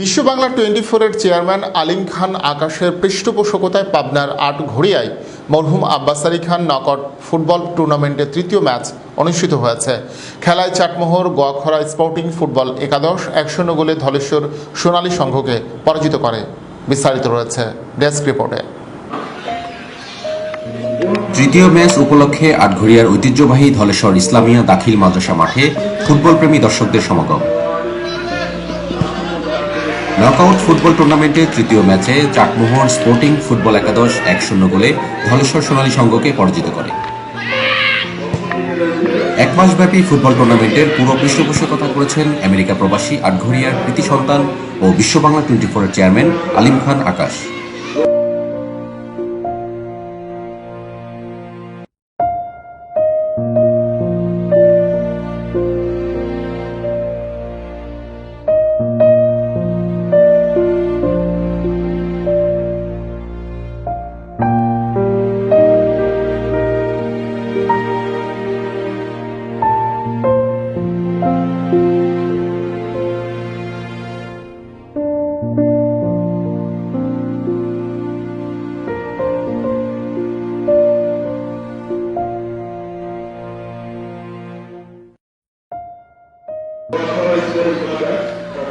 বিশ্ব বাংলা 24-এর চেয়ারম্যান আলিম খান আকাশের পৃষ্ঠপোষকতায় পাবনার আটঘরিয়ায় মরহুম আব্বাস আলী খান নকআউট ফুটবল টুর্নামেন্টের তৃতীয় ম্যাচ অনুষ্ঠিত হয়েছে। খেলায় চাটমোহর গোয়াখরা স্পোর্টিং ফুটবল একাদশ 1-0 গোলে ধলেশ্বর সোনালী সংঘকে পরাজিত করে। বিস্তারিত রয়েছে ডেস্ক রিপোর্টে। তৃতীয় ম্যাচ উপলক্ষে আটঘরিয়ার ঐতিহ্যবাহী ধলেশ্বর ইসলামিয়া দাখিল মাদ্রাসা মাঠে ফুটবলপ্রেমী দর্শকদের সমাগম। নকআউট ফুটবল টুর্নামেন্টের তৃতীয় ম্যাচে চাটমোহর স্পোর্টিং ফুটবল একাদশ 1-0 গোলে ধলেশ্বর সোনালী সংঘকে পরাজিত করে। এক মাসব্যাপী ফুটবল টুর্নামেন্টের পুরো পৃষ্ঠপোষকতা করেছেন আমেরিকা প্রবাসী আটঘরিয়ার কৃতি সন্তান ও বিশ্ব বাংলা 24-এর চেয়ারম্যান আলিম খান আকাশ।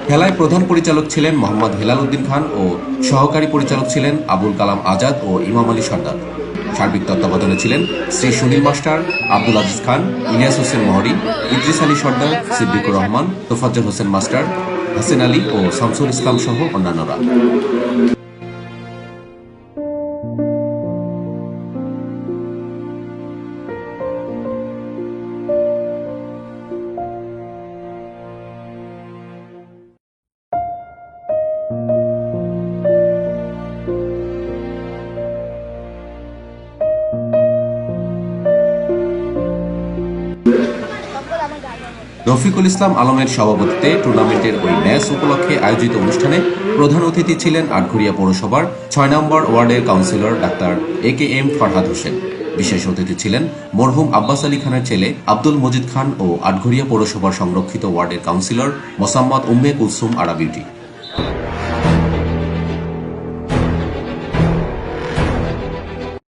খেলায় প্রধান পরিচালক ছিলেন মোহাম্মদ হেলাল উদ্দিন খান ও সহকারী পরিচালক ছিলেন আবুল কালাম আজাদ ও ইমাম আলী সর্দার। সার্বিক তত্ত্বাবধানে ছিলেন শ্রী সুনীল মাস্টার, আব্দুল আজিজ খান, ইলিয়াস হোসেন মহরি, ইদ্রিস আলী সর্দার, সিদ্দিকুর রহমান, তোফাজ্জল হোসেন মাস্টার, হাসেন আলী ও শামসুল ইসলাম সহ অন্যান্যরা। রফিকুল ইসলাম আলমের সভাপতিত্বে টুর্নামেন্টের ওই ম্যাচ উপলক্ষে আয়োজিত অনুষ্ঠানে প্রধান অতিথি ছিলেন আটঘরিয়া পৌরসভার 6 নম্বর ওয়ার্ডের councillor doctor AKM Farhad Hossain. বিশেষ অতিথি ছিলেন মরহুম আব্বাস আলী খানের ছেলে আব্দুল মজিদ খান ও আটঘরিয়া পৌরসভার সংরক্ষিত ওয়ার্ডের কাউন্সিলর মোসাম্মদ উম্মে কুলসুম আরা বিউটি।